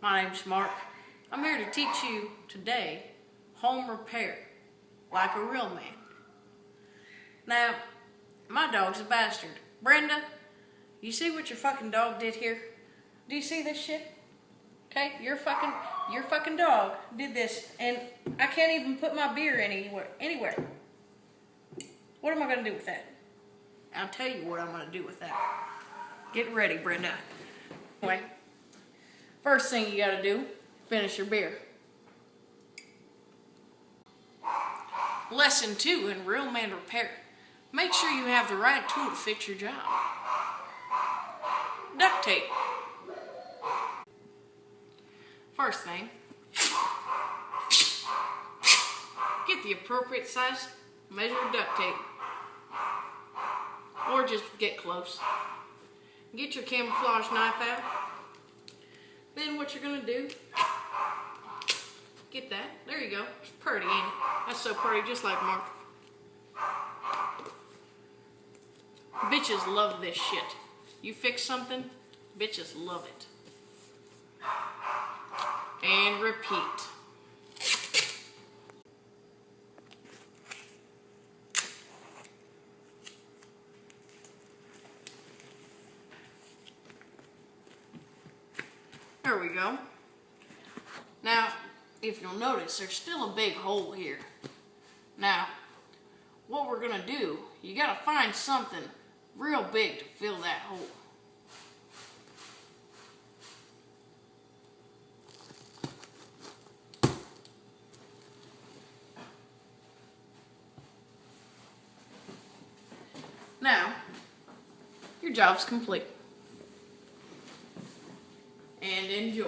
My name's Mark. I'm here to teach you today home repair like a real man. Now, my dog's a bastard. Brenda, you see what your fucking dog did here? Do you see this shit? Okay, your fucking dog did this, and I can't even put my beer anywhere. What am I gonna do with that? I'll tell you what I'm gonna do with that. Get ready, Brenda. Anyway, first thing you gotta do, finish your beer. Lesson 2 in Real Man Repair. Make sure you have the right tool to fix your job. Duct tape. First thing, get the appropriate size measure of duct tape. Or just get close. Get your camouflage knife out. Then what you're gonna do, get that. There you go. It's pretty, ain't it? That's so pretty, just like Mark. Bitches love this shit. You fix something, bitches love it. And repeat. There we go. Now, if you'll notice, there's still a big hole here. Now, what we're gonna do, you gotta find something real big to fill that hole. Now, your job's complete. And enjoy.